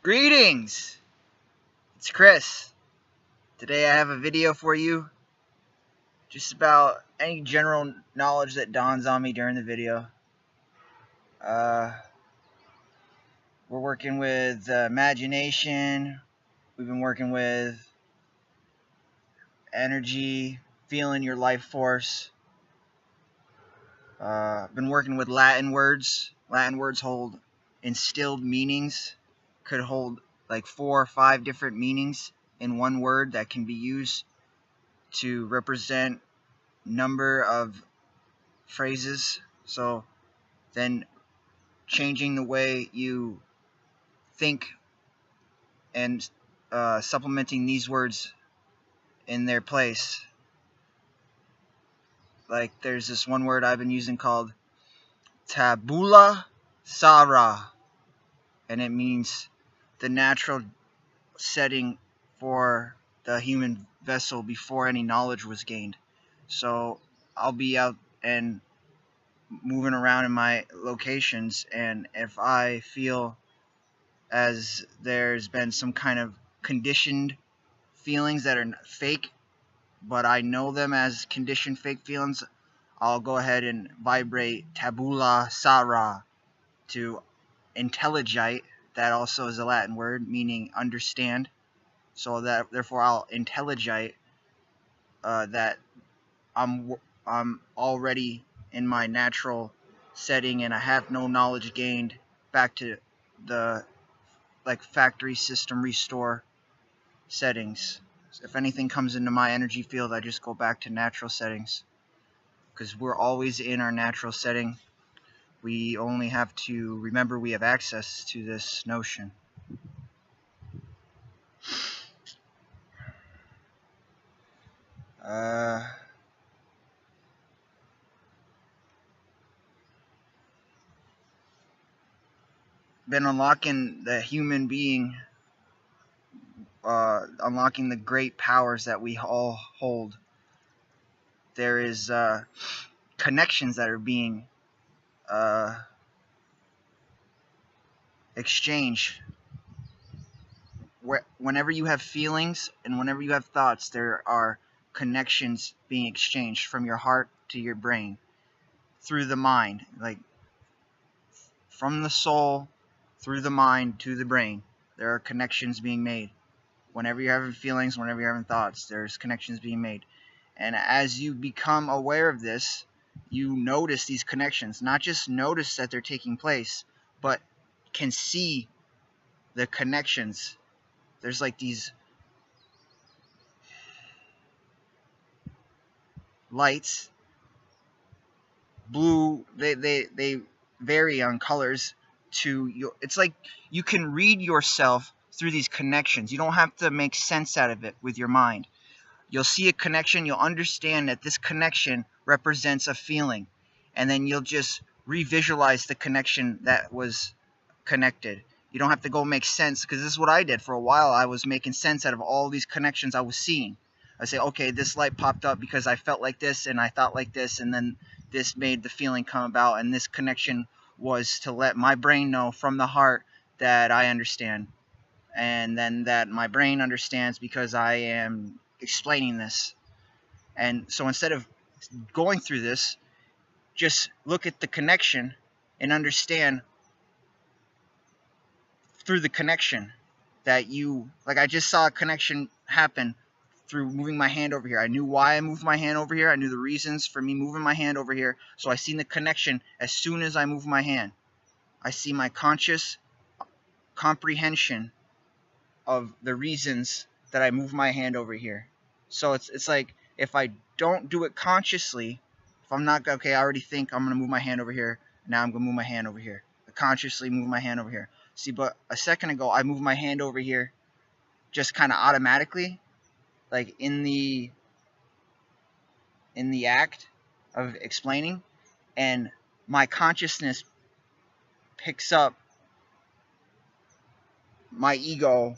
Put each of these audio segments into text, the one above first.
Greetings! It's Chris. Today I have a video for you just about any general knowledge that dawns on me during the video. Uh, we're working with imagination. We've been working with energy, feeling your life force. Been working with Latin words. Latin words hold instilled meanings. Could hold like 4 or 5 different meanings in one word that can be used to represent number of phrases. So then changing the way you think and supplementing these words in their place. Like there's this one word I've been using called tabula rasa, and it means the natural setting for the human vessel before any knowledge was gained. So I'll be out and moving around in my locations, and if I feel as there's been some kind of conditioned feelings that are fake, but I know them as conditioned fake feelings, I'll go ahead and vibrate tabula rasa to intelligite. That also is a Latin word meaning understand. So that therefore I'll intelligite that I'm already in my natural setting and I have no knowledge gained back to the like factory system restore settings. So if anything comes into my energy field, I just go back to natural settings because we're always in our natural setting. We only have to remember we have access to this notion. Been unlocking the human being, unlocking the great powers that we all hold. There is connections that are being exchanged. Whenever you have feelings and whenever you have thoughts, there are connections being exchanged from your heart to your brain through the mind, like from the soul through the mind to the brain. There are connections being made. Whenever you're having feelings, whenever you're having thoughts, there's connections being made. And as you become aware of this, you notice these connections. Not just notice that they're taking place, but can see the connections. There's like these lights, blue, they vary on colors to your, it's like you can read yourself through these connections. You don't have to make sense out of it with your mind. You'll see a connection, you'll understand that this connection represents a feeling, and then you'll just revisualize the connection that was connected. You don't have to go make sense, because this is what I did for a while. I was making sense out of all these connections I was seeing. I say, okay, this light popped up because I felt like this and I thought like this, and then this made the feeling come about, and this connection was to let my brain know from the heart that I understand, and then that my brain understands because I am explaining this. And so instead of going through this, just look at the connection and understand through the connection that you, like I just saw a connection happen through moving my hand over here. I knew why I moved my hand over here. I knew the reasons for me moving my hand over here. So I seen the connection as soon as I move my hand. I see my conscious comprehension of the reasons that I move my hand over here. So it's like if I don't do it consciously, if I'm not, okay, I already think I'm going to move my hand over here. Now I'm going to move my hand over here. I consciously move my hand over here. See, but a second ago, I moved my hand over here just kind of automatically, like in the act of explaining, and my consciousness picks up my ego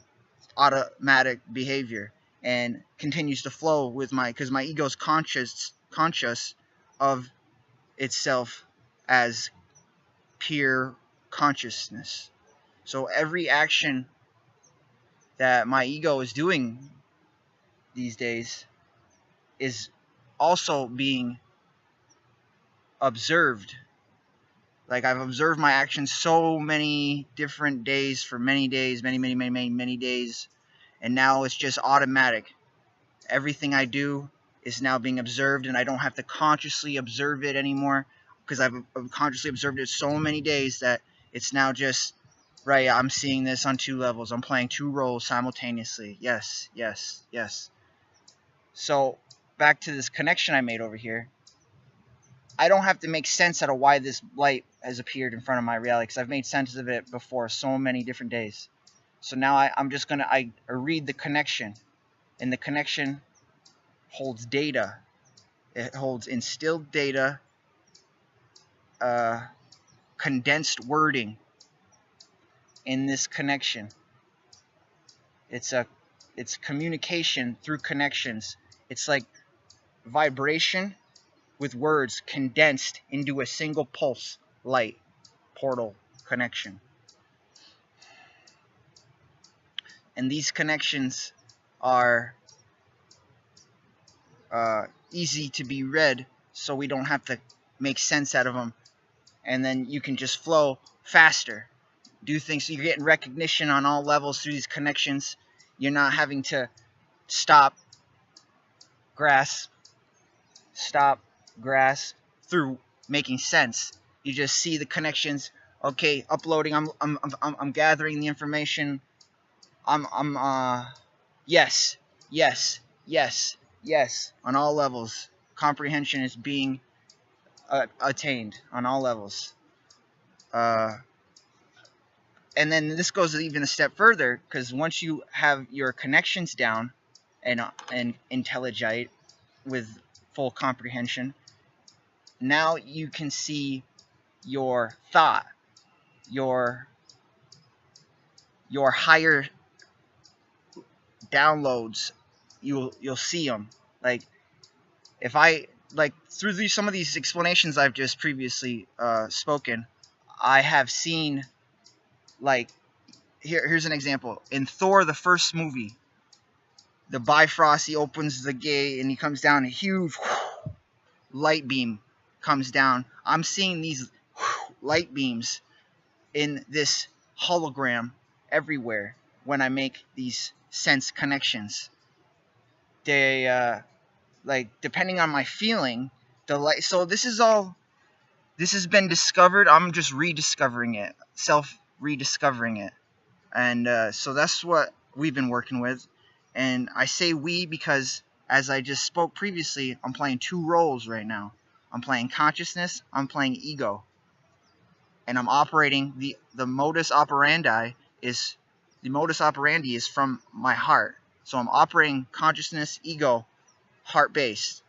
automatic behavior and continues to flow with my, because my ego's conscious of itself as pure consciousness. So every action that my ego is doing these days is also being observed. Like, I've observed my actions so many different days for many days, many days, and now it's just automatic. Everything I do is now being observed, and I don't have to consciously observe it anymore, because I've consciously observed it so many days that it's now just, right, I'm seeing this on two levels. I'm playing two roles simultaneously. Yes, yes, yes. So, back to this connection I made over here. I don't have to make sense out of why this light has appeared in front of my reality, because I've made sense of it before so many different days. So now I'm just going to read the connection, and the connection holds data. It holds instilled data, condensed wording in this connection. It's communication through connections. It's like vibration with words condensed into a single pulse light portal connection. And these connections are easy to be read, so we don't have to make sense out of them, and then you can just flow faster, do things. So you're getting recognition on all levels through these connections. You're not having to stop, grasp through making sense. You just see the connections. Okay, uploading. I'm gathering the information. Yes, yes, yes, yes, on all levels. Comprehension is being attained on all levels. And then this goes even a step further, because once you have your connections down and intelligite with full comprehension, now you can see your thought, your higher downloads. You'll see them. Like, if I, like, through some of these explanations I've just previously spoken, I have seen, like, here's an example. In Thor, the first movie, the Bifrost, he opens the gate and he comes down, a huge light beam comes down. I'm seeing these light beams in this hologram everywhere when I make these sense connections. They, like, depending on my feeling, the light. So this has been discovered. I'm just rediscovering it, rediscovering it. And so that's what we've been working with. And I say we because, as I just spoke previously, I'm playing two roles right now. I'm playing consciousness, I'm playing ego. And I'm operating the modus operandi is from my heart. So I'm operating consciousness, ego, heart-based,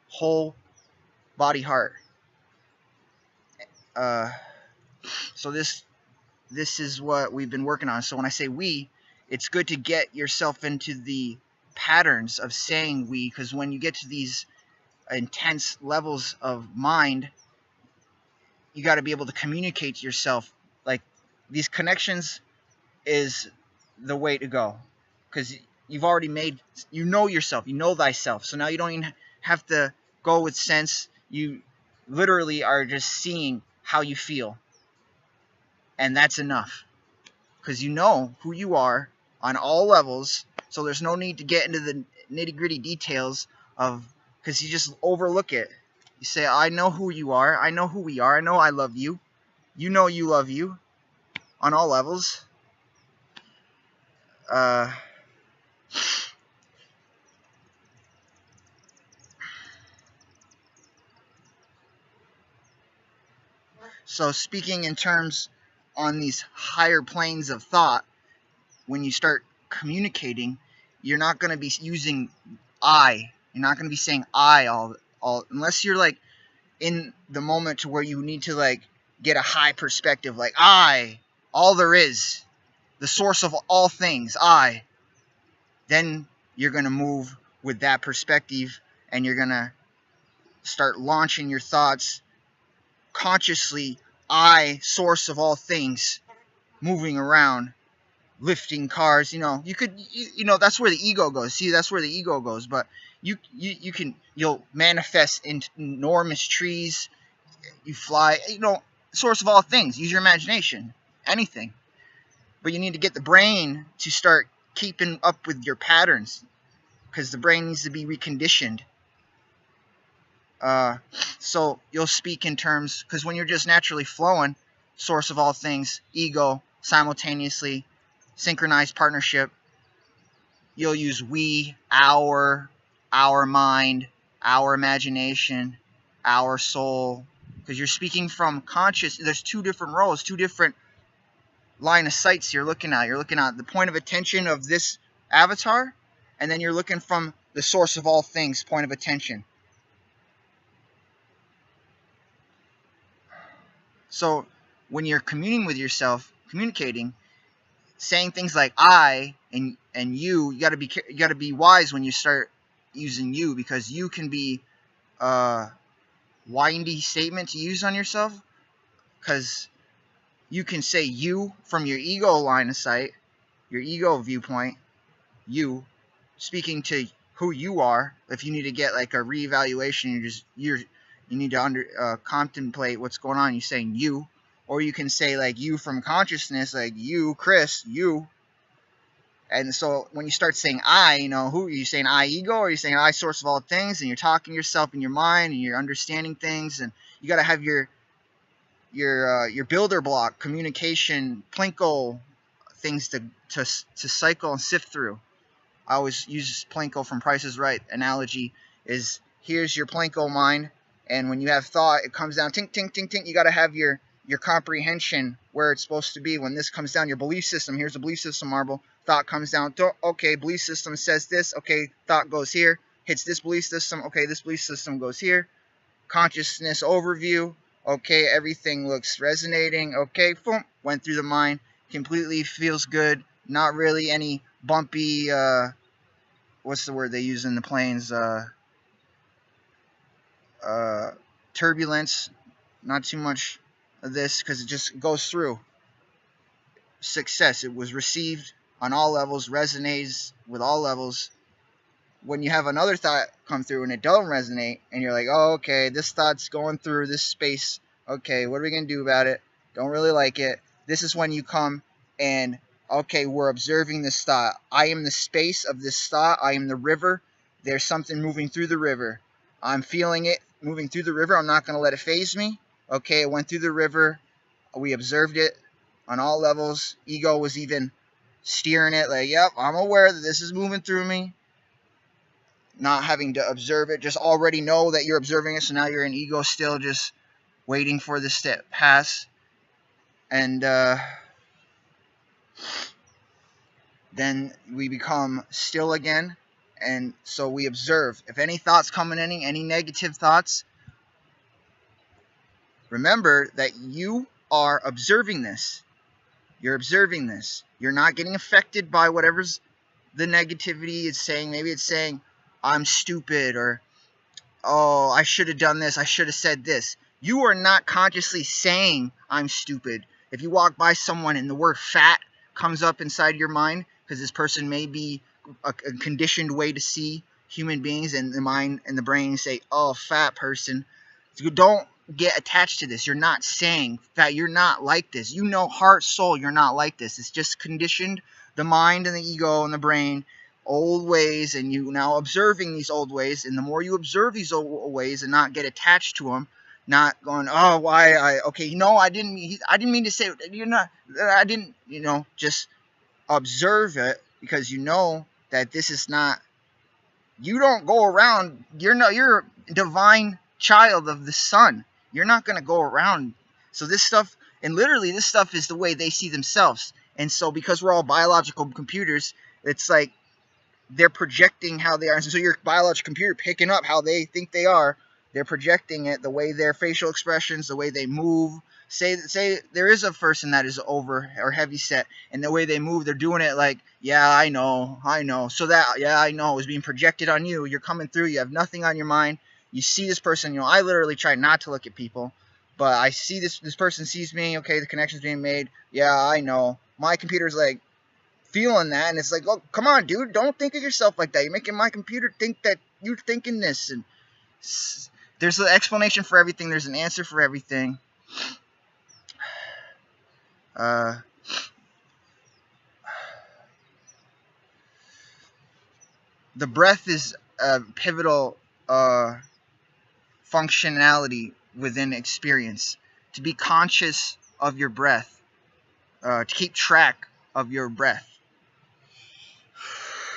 whole body heart. So this is what we've been working on. So when I say we, it's good to get yourself into the patterns of saying we, because when you get to these intense levels of mind, you got to be able to communicate to yourself. Like, these connections is the way to go, because you've already made, you know yourself, you know thyself. So now you don't even have to go with sense. You literally are just seeing how you feel, and that's enough, because you know who you are on all levels. So there's no need to get into the nitty-gritty details of, because you just overlook it. You say, I know who you are, I know who we are, I know I love you, you know you love you on all levels. So speaking in terms on these higher planes of thought, when you start communicating, you're not going to be using I. You're not going to be saying I all unless you're, like, in the moment to where you need to, like, get a high perspective, like I, all there is, the source of all things, I. Then you're going to move with that perspective, and you're going to start launching your thoughts consciously, I, source of all things, moving around, lifting cars. You could, that's where the ego goes. See, that's where the ego goes. But you'll manifest in enormous trees. You fly. Source of all things. Use your imagination. Anything. But you need to get the brain to start keeping up with your patterns, because the brain needs to be reconditioned. So you'll speak in terms, because when you're just naturally flowing, source of all things, ego, simultaneously, synchronized partnership, you'll use we, our mind, our imagination, our soul, because you're speaking from conscious. There's two different roles, two different line of sights you're looking at. You're looking at the point of attention of this avatar, and then you're looking from the source of all things point of attention. So when you're communing with yourself, communicating, saying things like I and you gotta be wise when you start using you, because you can be a windy statement to use on yourself, because you can say you from your ego line of sight, your ego viewpoint, you speaking to who you are. If you need to get like a reevaluation, you need to contemplate what's going on. You're saying you, or you can say like you from consciousness, like you, Chris, you. And so when you start saying I, who are you saying? I ego, or are you saying I source of all things? And you're talking to yourself in your mind, and you're understanding things, and you got to have your builder block, communication, Plinko things to cycle and sift through. I always use Plinko from Price is Right analogy. Is here's your Plinko mind, and when you have thought, it comes down, tink, tink, tink, tink. You got to have your comprehension where it's supposed to be. When this comes down, your belief system. Here's the belief system marble. Thought comes down. Okay, belief system says this. Okay, thought goes here. Hits this belief system. Okay, this belief system goes here. Consciousness overview. Okay, everything looks resonating. Okay, boom, went through the mind. Completely feels good. Not really any bumpy, what's the word they use in the planes? Turbulence. Not too much of this, because it just goes through. Success. It was received on all levels, resonates with all levels. When you have another thought come through and it doesn't resonate, and you're like, oh, okay, this thought's going through this space. Okay, what are we going to do about it? Don't really like it. This is when you come and, okay, we're observing this thought. I am the space of this thought. I am the river. There's something moving through the river. I'm feeling it moving through the river. I'm not going to let it faze me. Okay, it went through the river. We observed it on all levels. Ego was even steering it, like, yep, I'm aware that this is moving through me. Not having to observe it, just already know that you're observing it, so now you're in ego still, just waiting for this to pass. And then we become still again, and so we observe. If any thoughts come in, any negative thoughts, remember that you are observing this. You're observing this. You're not getting affected by whatever's the negativity is saying. Maybe it's saying, I'm stupid, or, oh, I should have done this, I should have said this. You are not consciously saying, I'm stupid. If you walk by someone and the word fat comes up inside your mind, because this person may be a conditioned way to see human beings, and the mind and the brain say, oh, fat person. You don't get attached to this. You're not saying that you're not like this. You know, heart, soul, you're not like this. It's just conditioned, the mind and the ego and the brain, old ways, and you now observing these old ways. And the more you observe these old ways and not get attached to them, not going, oh, why I didn't mean to say, you're not, I didn't, just observe it, because you know that this is not, you don't go around, you're a divine child of the sun. You're not going to go around. So this stuff, and literally this stuff is the way they see themselves. And so because we're all biological computers, it's like they're projecting how they are. And so your biological computer picking up how they think they are. They're projecting it, the way their facial expressions, the way they move. Say there is a person that is over or heavy set, and the way they move, they're doing it like, yeah, I know. So that, yeah, I know, is being projected on you. You're coming through. You have nothing on your mind. You see this person, I literally try not to look at people, but I see this person sees me, okay, the connection's being made, yeah, I know. My computer's like, feeling that, and it's like, oh, come on, dude, don't think of yourself like that. You're making my computer think that you're thinking this. And there's an explanation for everything. There's an answer for everything. The breath is a pivotal functionality within experience. To be conscious of your breath, to keep track of your breath.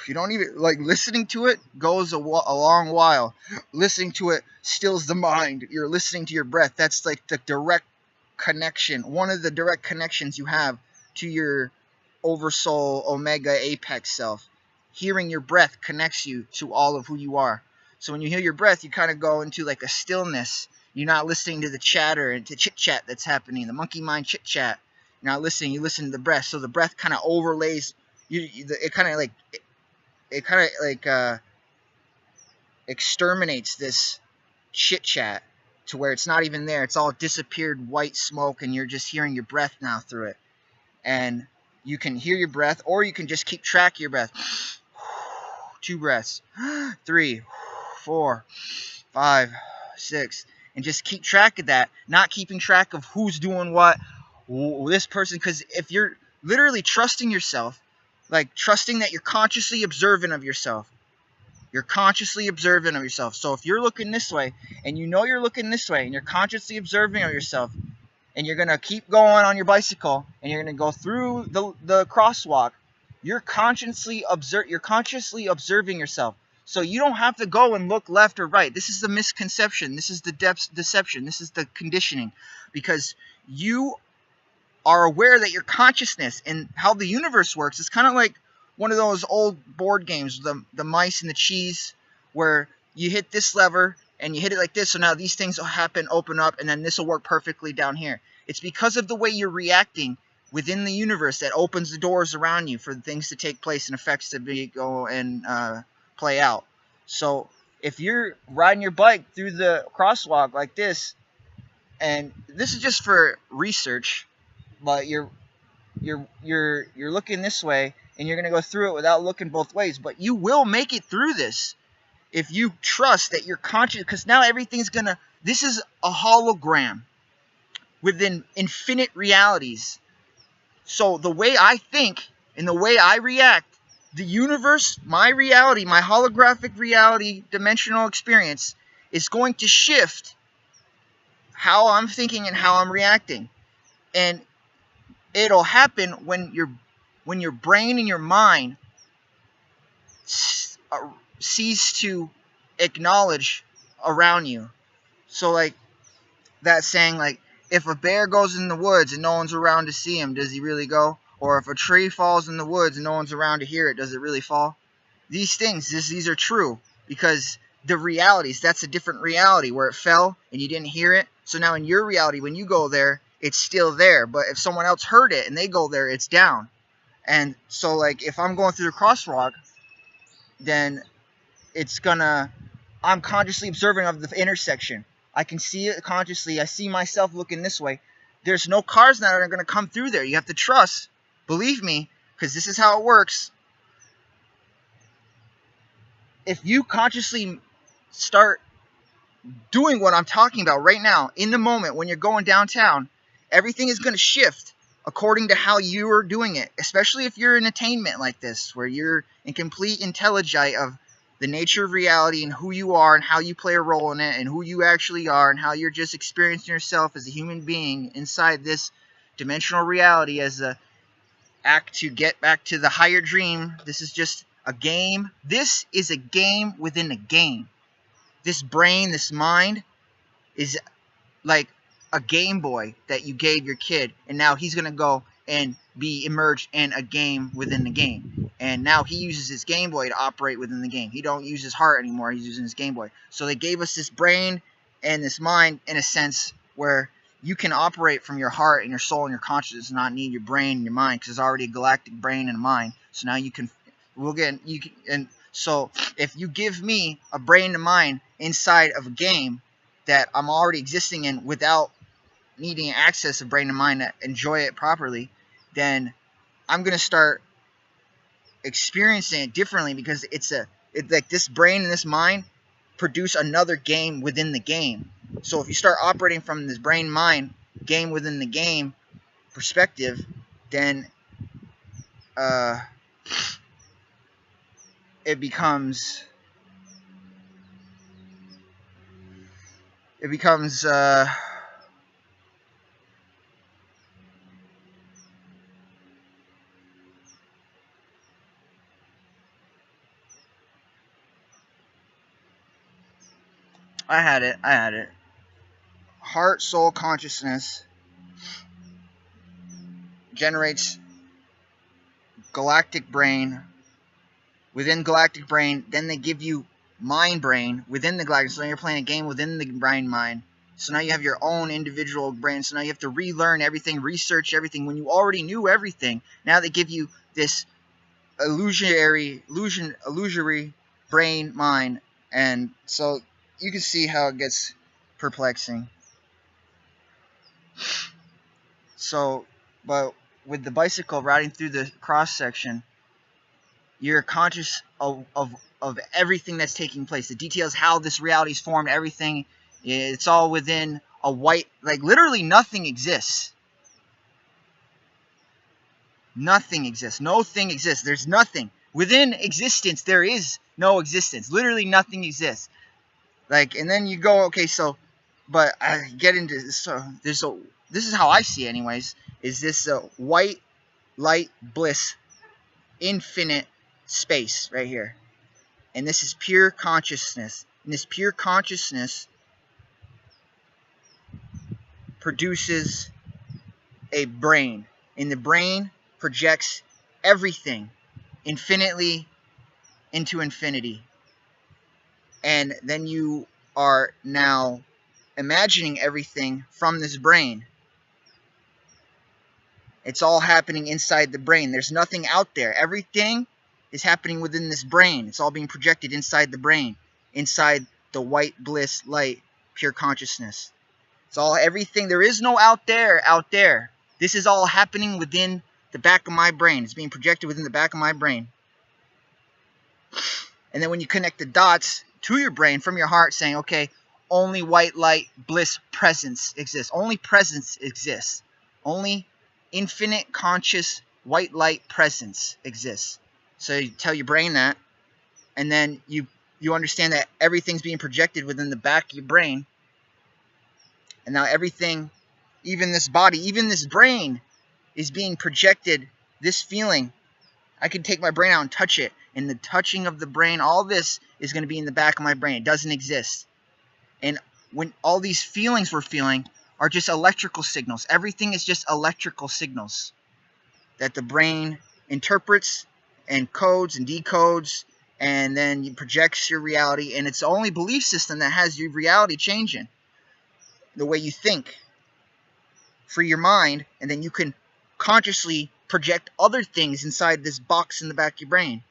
You don't even, like, listening to it goes a long while. Listening to it stills the mind. You're listening to your breath. That's like the direct connection, one of the direct connections you have to your oversoul, omega, apex self. Hearing your breath connects you to all of who you are. So when you hear your breath, you kind of go into like a stillness. You're not listening to the chatter and to chit-chat that's happening, the monkey mind chit-chat. You're not listening. You listen to the breath. So the breath kind of overlays. It kind of exterminates this chit-chat to where it's not even there. It's all disappeared white smoke, and you're just hearing your breath now through it. And you can hear your breath, or you can just keep track of your breath. 2 breaths, 3, 4, 5, 6, and just keep track of that. Not keeping track of who's doing what, this person, because if you're literally trusting yourself, like trusting that you're consciously observant of yourself. You're consciously observant of yourself. So if you're looking this way, and you know you're looking this way, and you're consciously observing of yourself, and you're going to keep going on your bicycle, and you're going to go through the crosswalk, you're consciously observing yourself. So you don't have to go and look left or right. This is the misconception. This is the deception. This is the conditioning. Because you are aware that your consciousness and how the universe works is kind of like one of those old board games, the mice and the cheese, where you hit this lever and you hit it like this, so now these things will happen, open up, and then this will work perfectly down here. It's because of the way you're reacting within the universe that opens the doors around you for things to take place and effects to go and play out. So if you're riding your bike through the crosswalk like this, and this is just for research, but you're looking this way, and you're going to go through it without looking both ways, but you will make it through this if you trust that you're conscious, because now everything's going to, this is a hologram within infinite realities. So the way I think and the way I react, the universe, my reality, my holographic reality, dimensional experience is going to shift how I'm thinking and how I'm reacting. And it'll happen when your brain and your mind cease to acknowledge around you. So like that saying, like, if a bear goes in the woods and no one's around to see him, does he really go? Or if a tree falls in the woods and no one's around to hear it, does it really fall? These things, these are true, because the realities, that's a different reality where it fell and you didn't hear it. So now in your reality, when you go there, it's still there. But if someone else heard it and they go there, it's down. And so like if I'm going through the crosswalk, then it's gonna, I'm consciously observant of the intersection. I can see it consciously. I see myself looking this way. There's no cars now that are going to come through there. You have to trust. Believe me, because this is how it works. If you consciously start doing what I'm talking about right now, in the moment when you're going downtown, everything is going to shift according to how you are doing it. Especially if you're in attainment like this, where you're in complete intelligence of the nature of reality and who you are and how you play a role in it and who you actually are and how you're just experiencing yourself as a human being inside this dimensional reality as a act to get back to the higher dream. This is just a game. This is a game within a game. This brain, this mind is like a Game Boy that you gave your kid, and now he's going to go and be immersed in a game within the game. And now he uses his Game Boy to operate within the game. He don't use his heart anymore. He's using his Game Boy. So they gave us this brain and this mind in a sense where you can operate from your heart and your soul and your consciousness and not need your brain and your mind, because there's already a galactic brain and a mind. So now you can, and so if you give me a brain and mind inside of a game that I'm already existing in without needing access of brain and mind to enjoy it properly, then I'm going to start experiencing it differently because it's like this brain and this mind produce another game within the game. So if you start operating from this brain mind game within the game perspective, then it becomes I had it. Heart, soul, consciousness generates galactic brain. Within galactic brain, then they give you mind brain within the galactic. So now you're playing a game within the brain mind. So now you have your own individual brain. So now you have to relearn everything, research everything when you already knew everything. Now they give you this illusory brain mind, and so you can see how it gets perplexing. So, but with the bicycle riding through the cross section, you're conscious of everything that's taking place. The details, how this reality is formed, everything. It's all within a white, like literally nothing exists. Nothing exists. No thing exists. There's nothing. Within existence, there is no existence. Literally nothing exists. Like, and then you go, okay, so, but I get into this. So this is how I see it anyways, is this white light bliss, infinite space right here. And this is pure consciousness. And this pure consciousness produces a brain. And the brain projects everything infinitely into infinity. And then you are now imagining everything from this brain. It's all happening inside the brain. There's nothing out there. Everything is happening within this brain. It's all being projected inside the brain, inside the white bliss light, pure consciousness. It's all everything. There is no out there. This is all happening within the back of my brain. It's being projected within the back of my brain. And then when you connect the dots to your brain from your heart, saying, okay, only white light bliss presence exists. Only presence exists. Only infinite conscious white light presence exists. So you tell your brain that, and then you understand that everything's being projected within the back of your brain. And now everything, even this body, even this brain, is being projected. This feeling, I can take my brain out and touch it, and the touching of the brain, all this is going to be in the back of my brain. It doesn't exist. And when all these feelings we're feeling are just electrical signals. Everything is just electrical signals that the brain interprets and codes and decodes, and then it projects your reality. And it's the only belief system that has your reality changing. The way you think for your mind, and then you can consciously project other things inside this box in the back of your brain.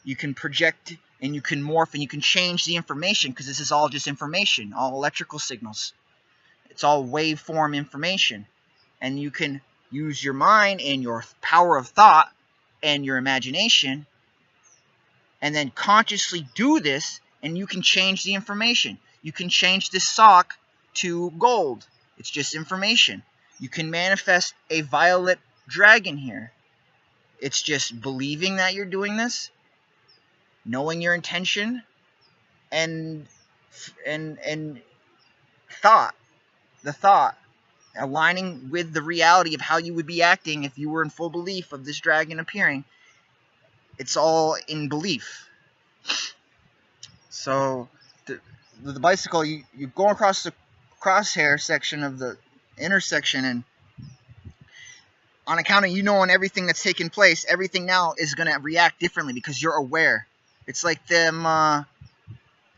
You can project and you can morph and you can change the information, because this is all just information, all electrical signals. It's all waveform information. And you can use your mind and your power of thought and your imagination and then consciously do this, and you can change the information. You can change this sock to gold. It's just information. You can manifest a violet dragon here. It's just believing that you're doing this, knowing your intention, and thought. The thought aligning with the reality of how you would be acting if you were in full belief of this dragon appearing. It's all in belief. So the bicycle, you go across the crosshair section of the intersection, and on account of you knowing everything that's taking place, everything now is going to react differently because you're aware. It's like them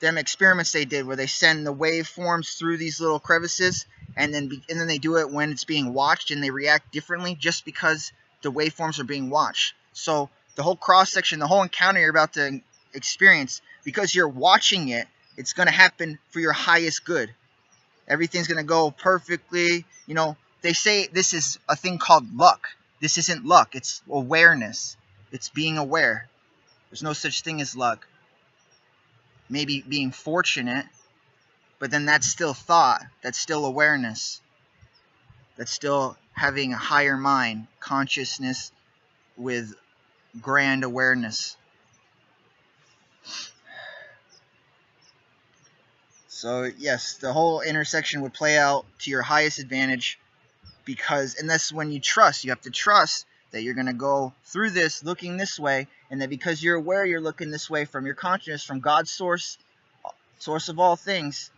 experiments they did where they send the waveforms through these little crevices, and then they do it when it's being watched, and they react differently just because the waveforms are being watched. So the whole cross section, the whole encounter you're about to experience, because you're watching it, it's going to happen for your highest good. Everything's going to go perfectly. You know, they say this is a thing called luck. This isn't luck. It's awareness. It's being aware. There's no such thing as luck. Maybe being fortunate, but then that's still thought. That's still awareness. That's still having a higher mind, consciousness with grand awareness. So yes, the whole intersection would play out to your highest advantage, because, and that's when you trust. You have to trust that you're going to go through this looking this way, and that because you're aware you're looking this way from your consciousness, from God's source of all things,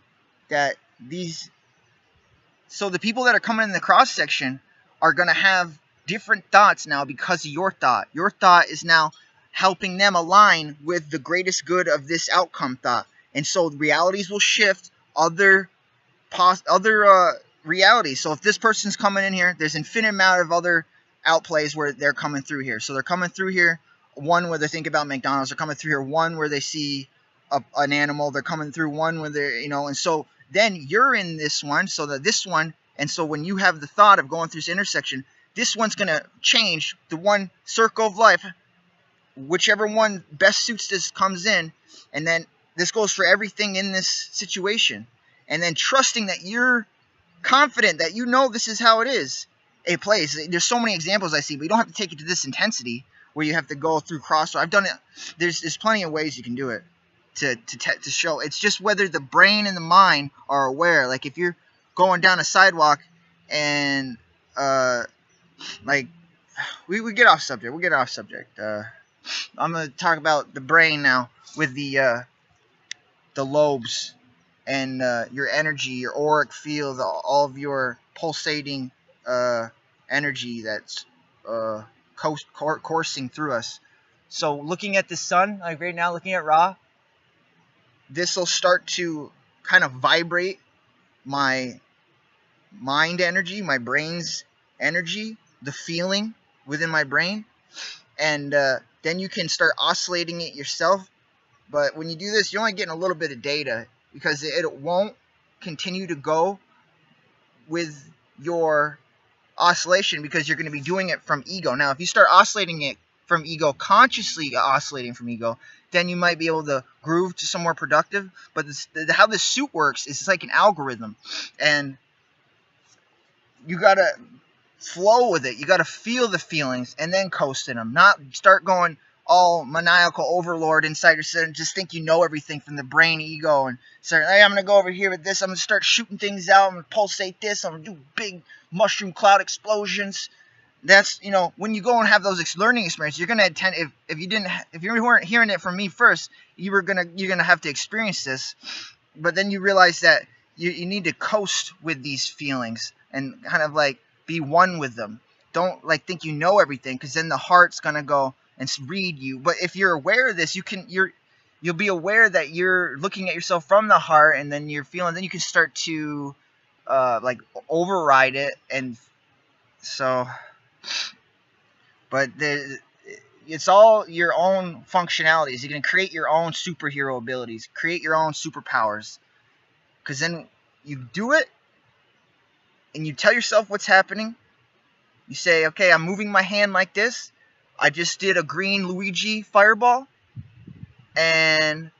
that these, so the people that are coming in the cross section are going to have different thoughts now because of your thought. Your thought is now helping them align with the greatest good of this outcome thought. And so realities will shift, other realities. So if this person's coming in here, there's infinite amount of other outplays where they're coming through here. So they're coming through here, one where they think about McDonald's, they're coming through here, one where they see an animal, they're coming through one where they're, and so then you're in this one, so that this one, and so when you have the thought of going through this intersection, this one's going to change the one circle of life, whichever one best suits this comes in, and then this goes for everything in this situation. And then trusting that you're confident that this is how it is. It plays. There's so many examples I see, but you don't have to take it to this intensity where you have to go through crossroads. I've done it. There's plenty of ways you can do it to show. It's just whether the brain and the mind are aware. Like if you're going down a sidewalk and like we get off subject. We'll get off subject. I'm gonna talk about the brain now with the lobes and your energy, your auric field, all of your pulsating energy that's coursing through us. So looking at the sun, like right now, looking at Ra, this will start to kind of vibrate my mind energy, my brain's energy, the feeling within my brain, and then you can start oscillating it yourself. But when you do this, you're only getting a little bit of data, because it won't continue to go with your oscillation, because you're going to be doing it from ego. Now, if you start oscillating it from ego, consciously oscillating from ego, then you might be able to groove to some more productive. But how this suit works is it's like an algorithm, and you got to flow with it. You got to feel the feelings and then coast in them, not start going all maniacal overlord inside yourself and just think you know everything from the brain ego and start, hey, I'm going to go over here with this, I'm going to start shooting things out, I'm going to pulsate this, I'm going to do big mushroom cloud explosions. That's, when you go and have those learning experiences, you're going to attend, if you weren't hearing it from me first, you're going to have to experience this. But then you realize that you need to coast with these feelings and kind of like be one with them. Don't like think you know everything, because then the heart's going to go and read you. But if you're aware of this, you'll be aware that you're looking at yourself from the heart, and then you're feeling. Then you can start to like override it, and so. But it's all your own functionalities. You can create your own superhero abilities, create your own superpowers, because then you do it, and you tell yourself what's happening. You say, okay, I'm moving my hand like this. I just did a green Luigi fireball, and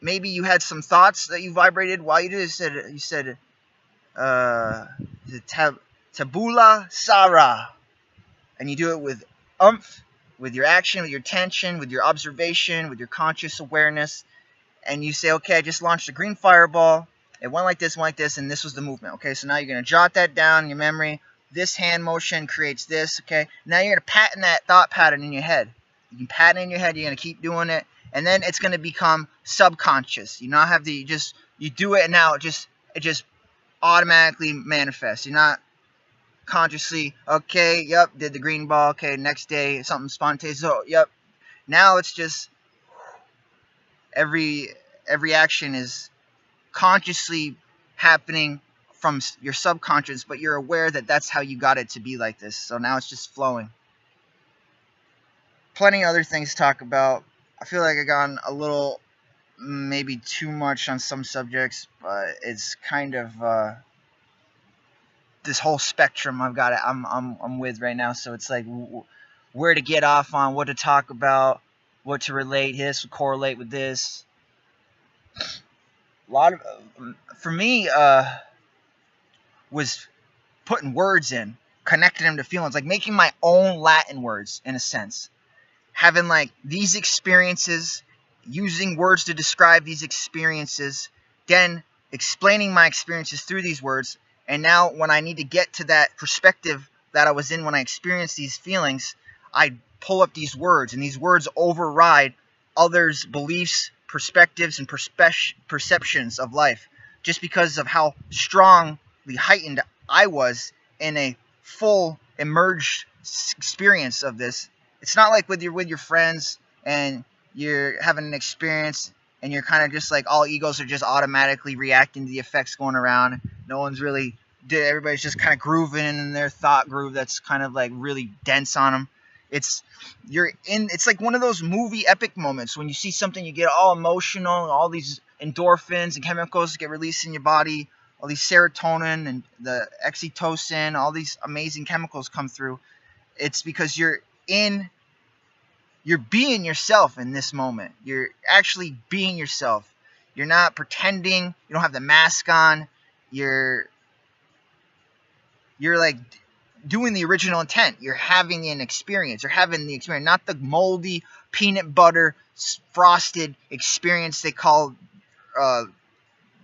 maybe you had some thoughts that you vibrated while you did it. You said tabula rasa, and you do it with oomph, with your action, with your tension, with your observation, with your conscious awareness, and you say, okay, I just launched a green fireball. It went like this, and this was the movement. Okay, so now you're going to jot that down in your memory. This hand motion creates this, okay? Now you're going to pattern that thought pattern in your head. You can pattern it in your head. You're going to keep doing it. And then it's going to become subconscious. You not have to, you do it, and now it just automatically manifests. You're not consciously, okay, yep, did the green ball. Okay, next day, something spontaneous. So, yep. Now it's just every action is consciously happening from your subconscious, but you're aware that that's how you got it to be like this. So now it's just flowing. Plenty of other things to talk about. I feel like I've gone a little, maybe too much on some subjects, but it's kind of this whole spectrum I've got. I'm with right now. So it's like where to get off on, what to talk about, what to relate, this would correlate with this. A lot of, for me, was putting words in, connecting them to feelings, like making my own Latin words in a sense. Having like these experiences, using words to describe these experiences, then explaining my experiences through these words. And now when I need to get to that perspective that I was in when I experienced these feelings, I pull up these words, and these words override others' beliefs, perspectives, and perceptions of life, just because of how strongly heightened I was in a full emerged experience of this. It's not like with your friends and you're having an experience and you're kind of just like all egos are just automatically reacting to the effects going around. No one's really, everybody's just kind of grooving in their thought groove that's kind of like really dense on them. It's like one of those movie epic moments when you see something, you get all emotional, all these endorphins and chemicals get released in your body, all these serotonin and the oxytocin, all these amazing chemicals come through. It's because you're being yourself in this moment. You're actually being yourself. You're not pretending. You don't have the mask on. You're like doing the original intent. You're having an experience. You're having the experience, not the moldy peanut butter frosted experience they call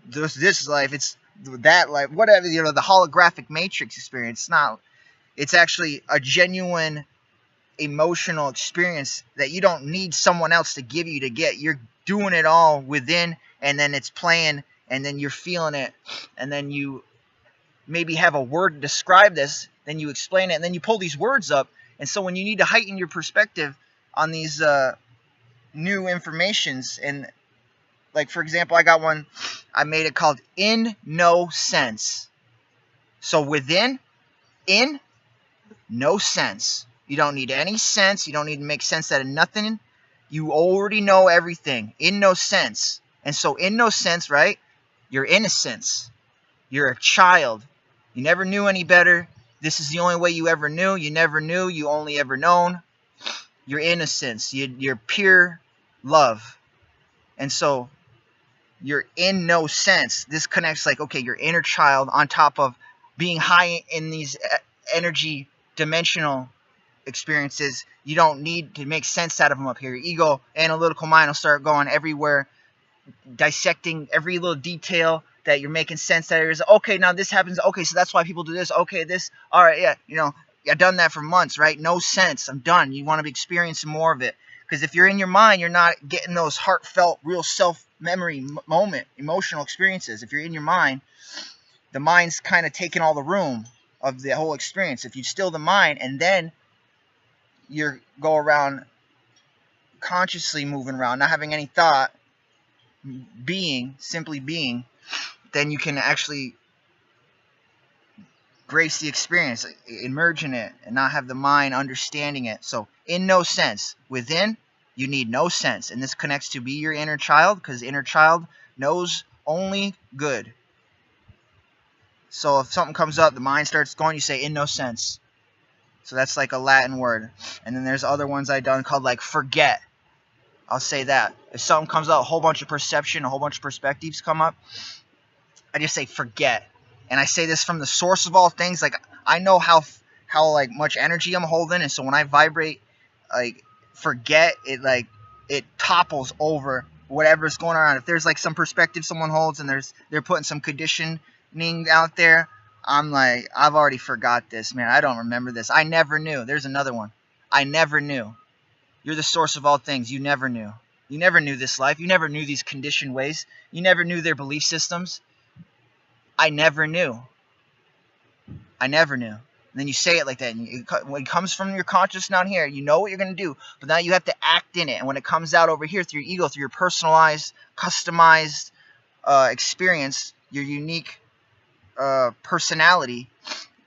this life. It's that life, whatever, the holographic matrix experience. It's not. It's actually a genuine emotional experience that you don't need someone else to give you to get. You're doing it all within, and then it's playing, and then you're feeling it, and then you maybe have a word to describe this, then you explain it, and then you pull these words up. And so when you need to heighten your perspective on these new informations, and like for example, I got one, I made it called In No Sense. So within, in no sense. You don't need any sense. You don't need to make sense out of nothing. You already know everything. In no sense. And so in no sense, right? You're innocence. You're a child. You never knew any better. This is the only way you ever knew. You never knew. You only ever known. Your innocence. You're pure love. And so you're in no sense. This connects like, okay, your inner child on top of being high in these energy dimensional experiences. You don't need to make sense out of them up here. Your ego, analytical mind will start going everywhere, dissecting every little detail that you're making sense out of. Okay, now this happens. Okay, so that's why people do this. Okay, this. All right, yeah, I've done that for months, right? No sense. I'm done. You want to be experiencing more of it. Because if you're in your mind, you're not getting those heartfelt, real self-memory moment, emotional experiences. If you're in your mind, the mind's kind of taking all the room of the whole experience. If you still the mind and then you go around consciously moving around, not having any thought, simply being, then you can actually grace the experience, emerge in it, and not have the mind understanding it. So in no sense. Within, you need no sense. And this connects to be your inner child, because inner child knows only good. So if something comes up, the mind starts going, you say in no sense. So that's like a Latin word. And then there's other ones I've done called like forget. I'll say that. If something comes out, a whole bunch of perception, a whole bunch of perspectives come up, I just say forget. And I say this from the source of all things. Like I know how like much energy I'm holding, and so when I vibrate like forget, it topples over whatever's going on. If there's like some perspective someone holds and they're putting some conditioning out there, I'm like, I've already forgot this, man. I don't remember this. I never knew. There's another one. I never knew. You're the source of all things. You never knew. You never knew this life. You never knew these conditioned ways. You never knew their belief systems. I never knew. I never knew. And then you say it like that. And when it comes from your conscious down here, you know what you're going to do. But now you have to act in it. And when it comes out over here through your ego, through your personalized, customized experience, your unique personality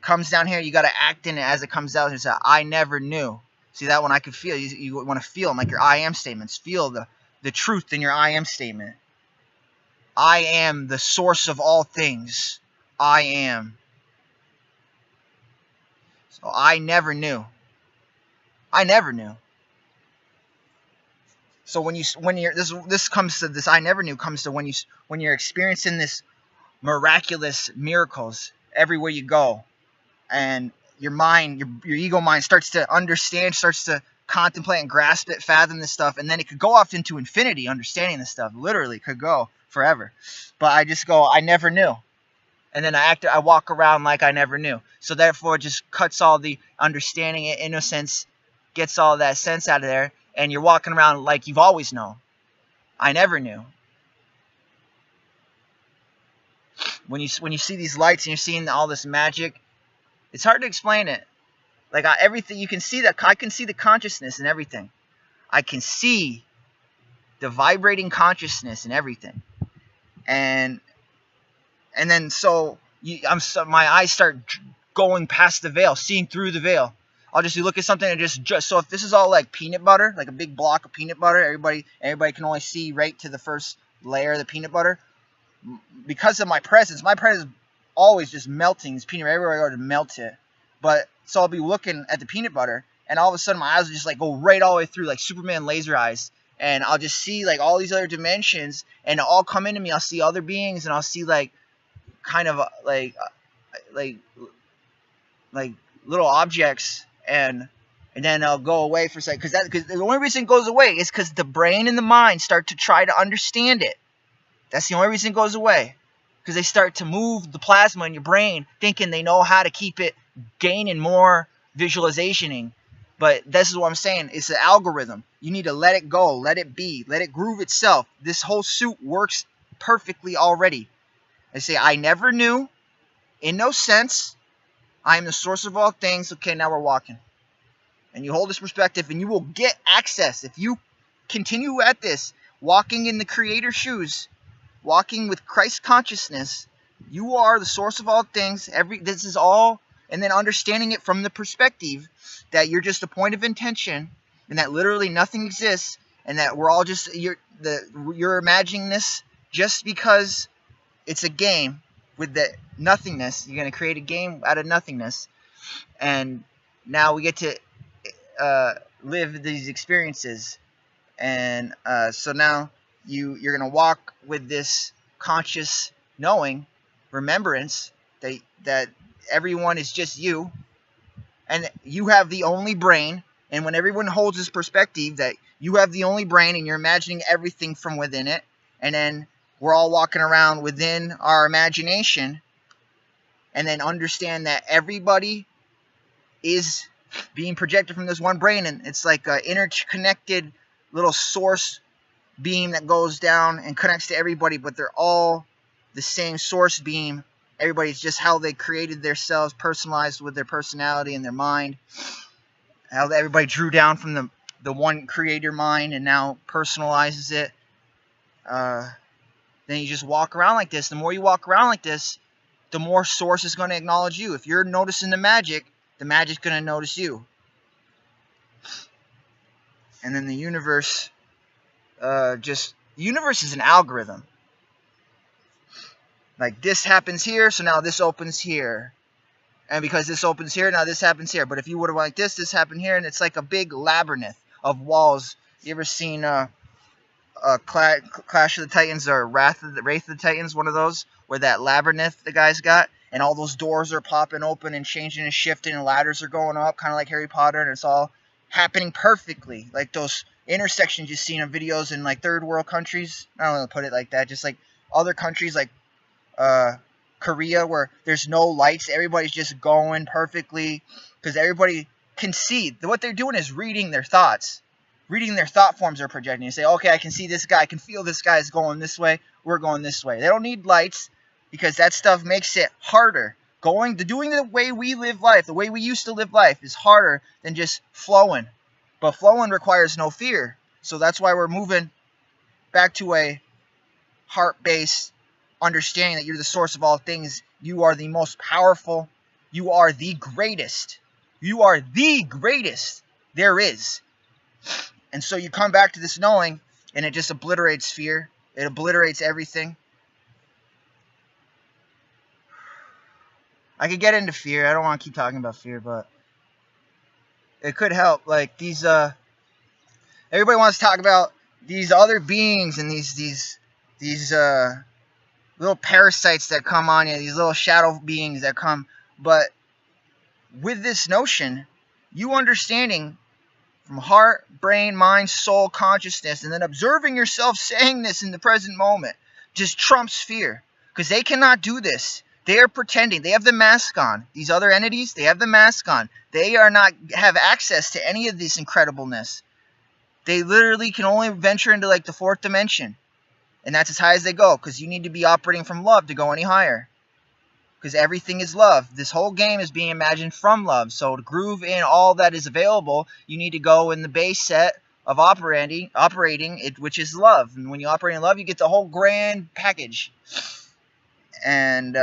comes down here, you got to act in it as it comes out and say, I never knew. See, that one I could feel. You want to feel them like your I am statements. Feel the truth in your I am statement. I am the source of all things. I am. So I never knew. I never knew. So when you're this comes to this I never knew comes to when you're experiencing this miraculous miracles everywhere you go, and your mind, your ego mind starts to understand, starts to contemplate and grasp it, fathom this stuff, and then it could go off into infinity, understanding this stuff. Literally could go forever. But I just go, I never knew. And then I walk around like I never knew. So therefore it just cuts all the understanding and innocence, gets all that sense out of there, and you're walking around like you've always known. I never knew. When you see these lights and you're seeing all this magic, it's hard to explain it. Like everything, you can see that I can see the consciousness in everything. I can see the vibrating consciousness in everything, and then my eyes start going past the veil, seeing through the veil. I'll just look at something and just so if this is all like peanut butter, like a big block of peanut butter, everybody can only see right to the first layer of the peanut butter. Because of my presence always just melting this peanut butter everywhere I go to melt it. But so I'll be looking at the peanut butter, and all of a sudden my eyes will just like go right all the way through, like Superman laser eyes, and I'll just see like all these other dimensions, and it'll all come into me. I'll see other beings, and I'll see like kind of like little objects, and then I'll go away for a second, because the only reason it goes away is because the brain and the mind start to try to understand it. That's the only reason it goes away, because they start to move the plasma in your brain, thinking they know how to keep it gaining more visualizationing. But this is what I'm saying. It's an algorithm. You need to let it go, let it be, let it groove itself. This whole suit works perfectly already. I say, I never knew, in no sense, I am the source of all things. Okay, now we're walking. And you hold this perspective, and you will get access. If you continue at this, walking in the Creator's shoes, walking with Christ consciousness, you are the source of all things. This is all, and then understanding it from the perspective that you're just a point of intention, and that literally nothing exists, and that we're all just you're imagining this just because it's a game with the nothingness. You're going to create a game out of nothingness, and now we get to live these experiences, and so now you're going to walk with this conscious knowing, remembrance that everyone is just you, and you have the only brain. And when everyone holds this perspective that you have the only brain and you're imagining everything from within it, and then we're all walking around within our imagination, and then understand that everybody is being projected from this one brain, and it's like an interconnected little source beam that goes down and connects to everybody, but they're all the same source beam. Everybody's just how they created themselves, personalized with their personality and their mind. How everybody drew down from the one creator mind and now personalizes it. Then you just walk around like this. The more you walk around like this, the more source is going to acknowledge you. If you're noticing the magic's going to notice you. And then the universe, the universe is an algorithm. Like this happens here, so now this opens here. And because this opens here, now this happens here. But if you would have like this happened here, and it's like a big labyrinth of walls. You ever seen Clash of the Titans or Wrath of the Titans, one of those, where that labyrinth the guy's got, and all those doors are popping open and changing and shifting, and ladders are going up, kind of like Harry Potter, and it's all happening perfectly, like those intersections you've seen in videos in like third world countries. I don't know how to put it like that, just like other countries like Korea, where there's no lights, everybody's just going perfectly, because everybody can see. What they're doing is reading their thoughts. Reading their thought forms are projecting. You say, okay, I can see this guy, I can feel this guy is going this way, we're going this way. They don't need lights, because that stuff makes it harder. Doing the way we live life, the way we used to live life, is harder than just flowing. But flowing requires no fear. So that's why we're moving back to a heart-based understanding that you're the source of all things. You are the most powerful. You are the greatest. You are the greatest there is. And so you come back to this knowing, and it just obliterates fear. It obliterates everything. I could get into fear. I don't want to keep talking about fear, but it could help. Like these, everybody wants to talk about these other beings and these little parasites that come on you, these little shadow beings that come. But with this notion, you understanding from heart, brain, mind, soul, consciousness, and then observing yourself saying this in the present moment just trumps fear. Because they cannot do this. They are pretending. They have the mask on. These other entities, they have the mask on. They are not have access to any of this incredibleness. They literally can only venture into like the fourth dimension. And that's as high as they go. Because you need to be operating from love to go any higher. Because everything is love. This whole game is being imagined from love. So to groove in all that is available, you need to go in the base set of operating it, which is love. And when you operate in love, you get the whole grand package. And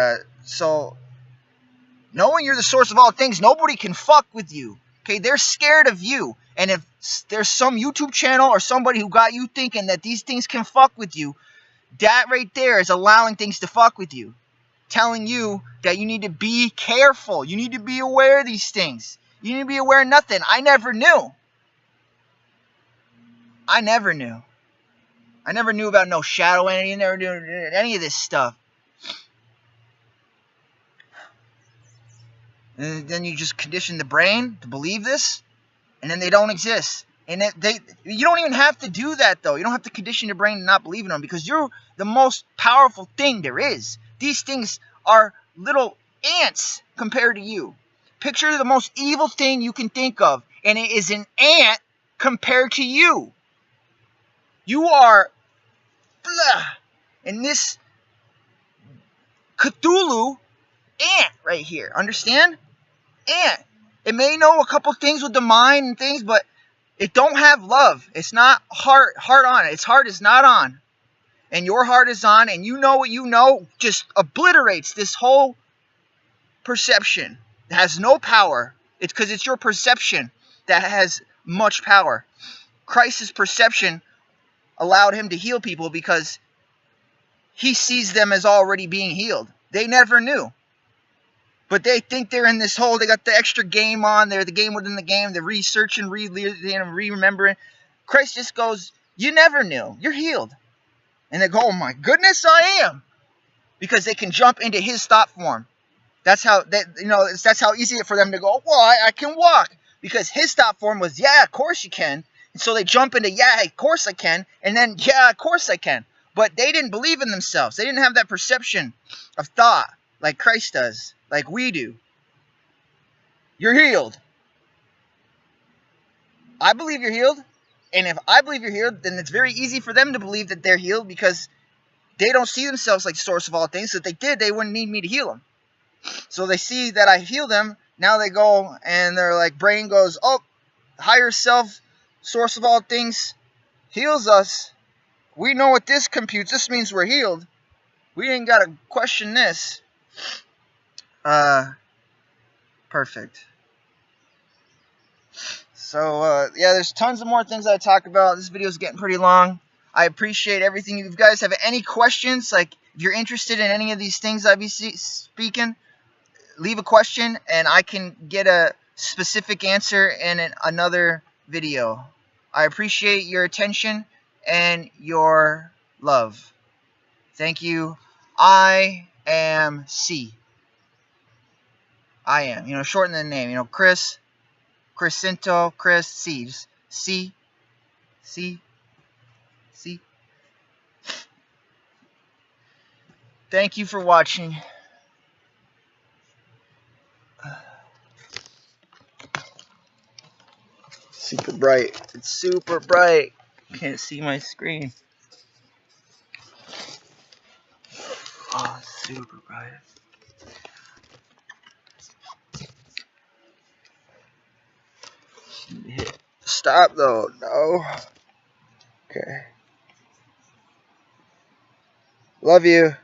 so, knowing you're the source of all things, nobody can fuck with you. Okay, they're scared of you. And if there's some YouTube channel or somebody who got you thinking that these things can fuck with you, that right there is allowing things to fuck with you. Telling you that you need to be careful. You need to be aware of these things. You need to be aware of nothing. I never knew. I never knew. I never knew about no shadow entity. I never knew any of this stuff. And then you just condition the brain to believe this, and then they don't exist. And you don't even have to do that, though. You don't have to condition your brain to not believe in them, because you're the most powerful thing there is. These things are little ants compared to you. Picture the most evil thing you can think of, and it is an ant compared to you. You are in this Cthulhu ant right here. Understand? Ant. It may know a couple things with the mind and things, but it don't have love. It's not heart on it. Its heart is not on. And your heart is on, and you know what you know just obliterates this whole perception. It has no power. It's because it's your perception that has much power. Christ's perception allowed him to heal people because he sees them as already being healed. They never knew. But they think they're in this hole. They got the extra game on there, the game within the game, the researching, remembering. Christ just goes, you never knew. You're healed. And they go, oh my goodness, I am. Because they can jump into his thought form. That's how that's how easy it is for them to go, well, I can walk. Because his thought form was, yeah, of course you can. And so they jump into, yeah, of course I can. And then, yeah, of course I can. But they didn't believe in themselves. They didn't have that perception of thought like Christ does, like we do. You're healed. I believe you're healed. And if I believe you're healed, then it's very easy for them to believe that they're healed because they don't see themselves like the source of all things. So if they did, they wouldn't need me to heal them. So they see that I heal them. Now they go and their like brain goes, oh, higher self, source of all things, heals us. We know what this computes. This means we're healed. We ain't got to question this. Perfect. So, yeah, there's tons of more things I talk about. This video is getting pretty long. I appreciate everything. If you guys have any questions, like if you're interested in any of these things I be speaking, leave a question and I can get a specific answer in another video. I appreciate your attention and your love. Thank you. I am C. I am. You know, shorten the name. You know, Chris. Crisinto, Chris, C's. C. Thank you for watching. Super bright. It's super bright. Can't see my screen. Oh, it's super bright. Hit stop though. No. Okay. Love you.